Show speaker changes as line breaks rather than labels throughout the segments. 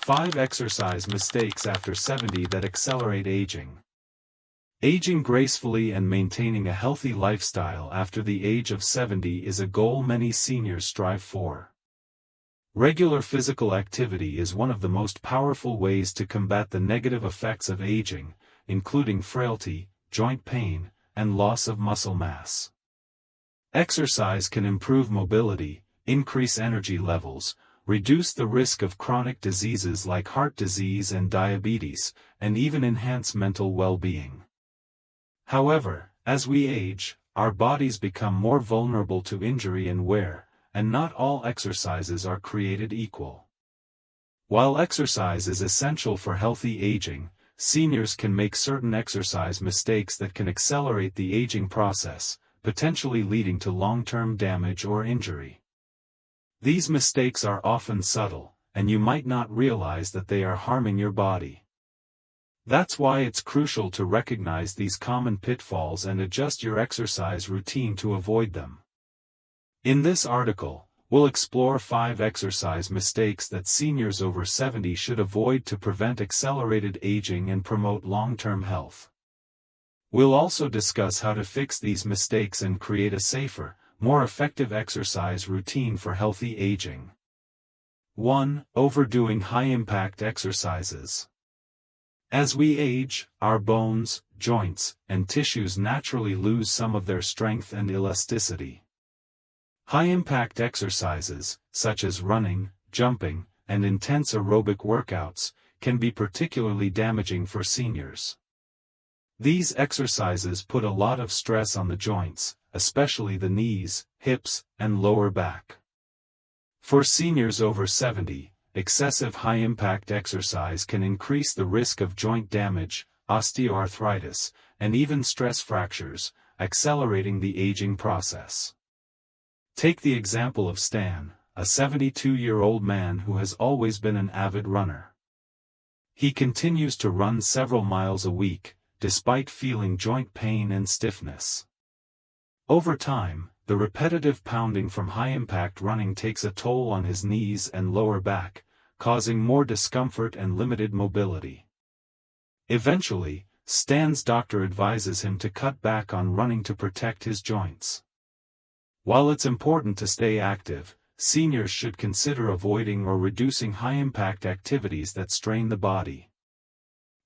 5 exercise mistakes after 70 that accelerate aging. Aging gracefully and maintaining a healthy lifestyle after the age of 70 is a goal many seniors strive for. Regular physical activity is one of the most powerful ways to combat the negative effects of aging, including frailty, joint pain, and loss of muscle mass. Exercise can improve mobility, increase energy levels, reduce the risk of chronic diseases like heart disease and diabetes, and even enhance mental well-being. However, as we age, our bodies become more vulnerable to injury and wear, and not all exercises are created equal. While exercise is essential for healthy aging, seniors can make certain exercise mistakes that can accelerate the aging process, potentially leading to long-term damage or injury. These mistakes are often subtle, and you might not realize that they are harming your body. That's why it's crucial to recognize these common pitfalls and adjust your exercise routine to avoid them. In this article, we'll explore 5 exercise mistakes that seniors over 70 should avoid to prevent accelerated aging and promote long-term health. We'll also discuss how to fix these mistakes and create a safer, more effective exercise routine for healthy aging. 1. Overdoing high-impact exercises. As we age, our bones, joints, and tissues naturally lose some of their strength and elasticity. High-impact exercises, such as running, jumping, and intense aerobic workouts, can be particularly damaging for seniors. These exercises put a lot of stress on the joints, especially the knees, hips, and lower back. For seniors over 70, excessive high-impact exercise can increase the risk of joint damage, osteoarthritis, and even stress fractures, accelerating the aging process. Take the example of Stan, a 72-year-old man who has always been an avid runner. He continues to run several miles a week, despite feeling joint pain and stiffness. Over time, the repetitive pounding from high-impact running takes a toll on his knees and lower back, causing more discomfort and limited mobility. Eventually, Stan's doctor advises him to cut back on running to protect his joints. While it's important to stay active, seniors should consider avoiding or reducing high-impact activities that strain the body.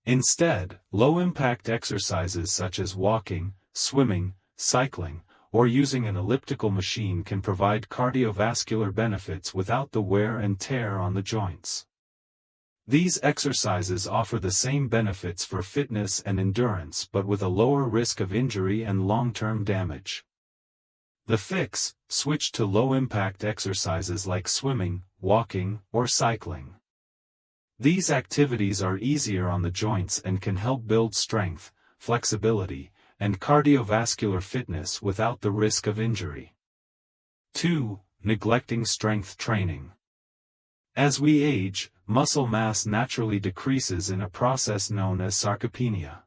Instead, low-impact exercises such as walking, swimming, cycling, or using an elliptical machine can provide cardiovascular benefits without the wear and tear on the joints. These exercises offer the same benefits for fitness and endurance but with a lower risk of injury and long-term damage. The fix: switch to low-impact exercises like swimming, walking, or cycling. These activities are easier on the joints and can help build strength, flexibility, and cardiovascular fitness without the risk of injury. 2. Neglecting strength training. As we age, muscle mass naturally decreases in a process known as sarcopenia.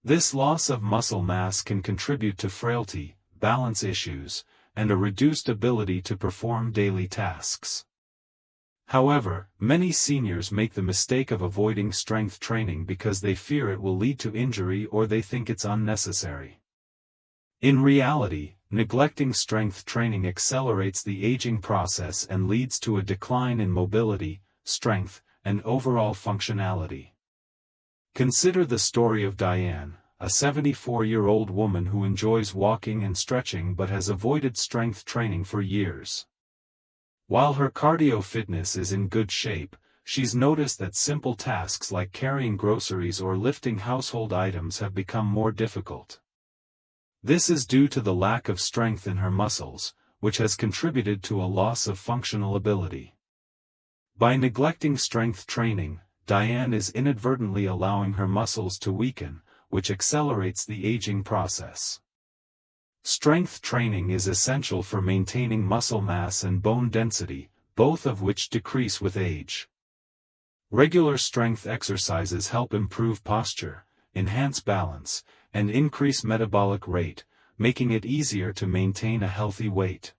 This loss of muscle mass can contribute to frailty, balance issues, and a reduced ability to perform daily tasks. However, many seniors make the mistake of avoiding strength training because they fear it will lead to injury or they think it's unnecessary. In reality, neglecting strength training accelerates the aging process and leads to a decline in mobility, strength, and overall functionality. Consider the story of Diane, a 74-year-old woman who enjoys walking and stretching but has avoided strength training for years. While her cardio fitness is in good shape, she's noticed that simple tasks like carrying groceries or lifting household items have become more difficult. This is due to the lack of strength in her muscles, which has contributed to a loss of functional ability. By neglecting strength training, Diane is inadvertently allowing her muscles to weaken, which accelerates the aging process. Strength training is essential for maintaining muscle mass and bone density, both of which decrease with age. Regular strength exercises help improve posture, enhance balance, and increase metabolic rate, making it easier to maintain a healthy weight.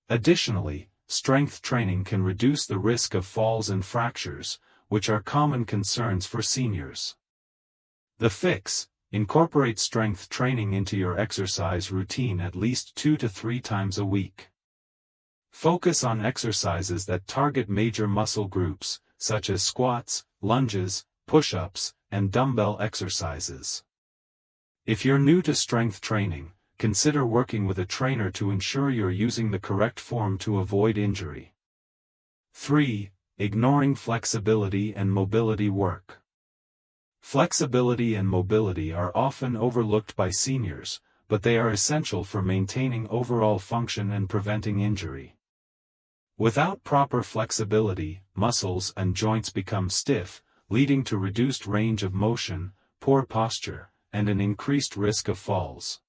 Additionally, strength training can reduce the risk of falls and fractures, which are common concerns for seniors. The fix: incorporate strength training into your exercise routine at least 2 to 3 times a week. Focus on exercises that target major muscle groups, such as squats, lunges, push-ups, and dumbbell exercises. If you're new to strength training, consider working with a trainer to ensure you're using the correct form to avoid injury. 3. Ignoring flexibility and mobility work. Flexibility and mobility are often overlooked by seniors, but they are essential for maintaining overall function and preventing injury. Without proper flexibility, muscles and joints become stiff, leading to reduced range of motion, poor posture, and an increased risk of falls.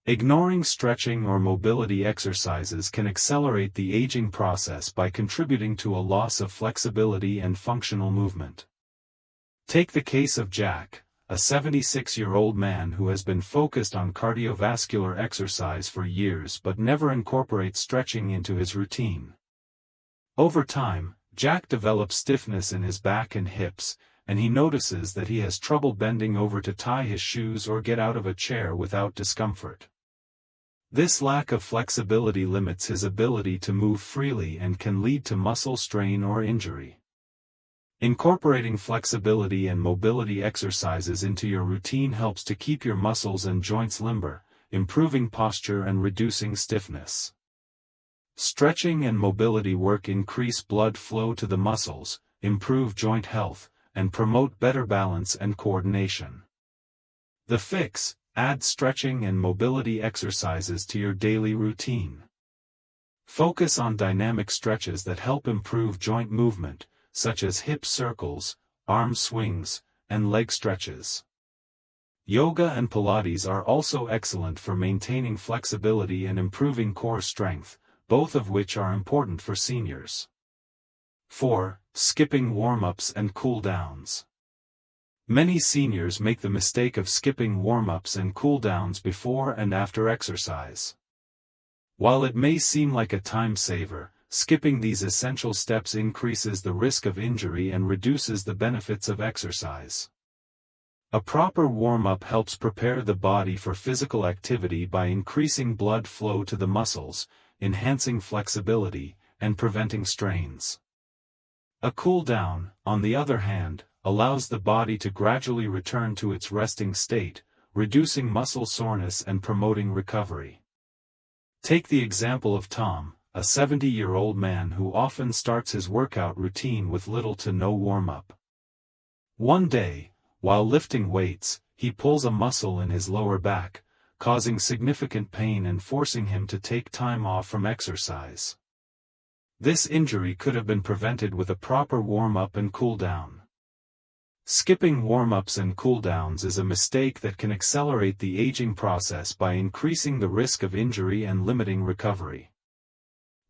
Ignoring stretching or mobility exercises can accelerate the aging process by contributing to a loss of flexibility and functional movement. Take the case of Jack, a 76-year-old man who has been focused on cardiovascular exercise for years but never incorporates stretching into his routine. Over time, Jack develops stiffness in his back and hips, and he notices that he has trouble bending over to tie his shoes or get out of a chair without discomfort. This lack of flexibility limits his ability to move freely and can lead to muscle strain or injury. Incorporating flexibility and mobility exercises into your routine helps to keep your muscles and joints limber, improving posture and reducing stiffness. Stretching and mobility work increase blood flow to the muscles, improve joint health, and promote better balance and coordination. The fix: add stretching and mobility exercises to your daily routine. Focus on dynamic stretches that help improve joint movement, such as hip circles, arm swings, and leg stretches. Yoga and Pilates are also excellent for maintaining flexibility and improving core strength, both of which are important for seniors. 4. Skipping warm-ups and cool-downs. Many seniors make the mistake of skipping warm-ups and cool-downs before and after exercise. While it may seem like a time saver, skipping these essential steps increases the risk of injury and reduces the benefits of exercise. A proper warm-up helps prepare the body for physical activity by increasing blood flow to the muscles, enhancing flexibility, and preventing strains. A cool-down, on the other hand, allows the body to gradually return to its resting state, reducing muscle soreness and promoting recovery. Take the example of Tom, a 70-year-old man who often starts his workout routine with little to no warm-up. One day, while lifting weights, he pulls a muscle in his lower back, causing significant pain and forcing him to take time off from exercise. This injury could have been prevented with a proper warm-up and cool-down. Skipping warm-ups and cool-downs is a mistake that can accelerate the aging process by increasing the risk of injury and limiting recovery.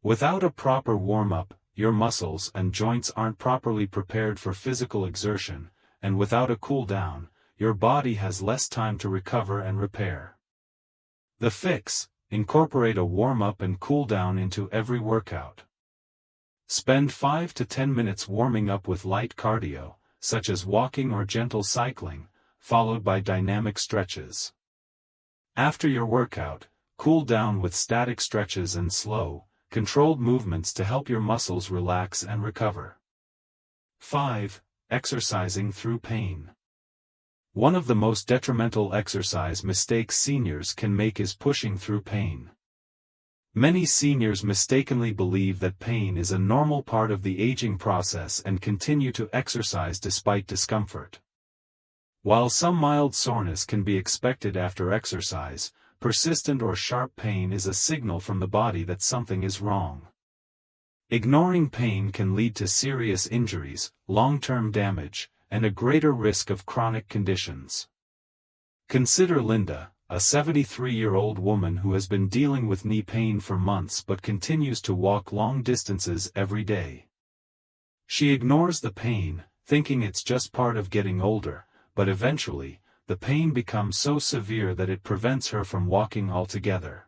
Without a proper warm-up, your muscles and joints aren't properly prepared for physical exertion, and without a cool-down, your body has less time to recover and repair. The fix: incorporate a warm-up and cool-down into every workout. Spend 5 to 10 minutes warming up with light cardio, such as walking or gentle cycling, followed by dynamic stretches. After your workout, cool down with static stretches and slow, controlled movements to help your muscles relax and recover. 5. Exercising through pain. One of the most detrimental exercise mistakes seniors can make is pushing through pain. Many seniors mistakenly believe that pain is a normal part of the aging process and continue to exercise despite discomfort. While some mild soreness can be expected after exercise, persistent or sharp pain is a signal from the body that something is wrong. Ignoring pain can lead to serious injuries, long-term damage, and a greater risk of chronic conditions. Consider Linda, a 73-year-old woman who has been dealing with knee pain for months but continues to walk long distances every day. She ignores the pain, thinking it's just part of getting older, but eventually, the pain becomes so severe that it prevents her from walking altogether.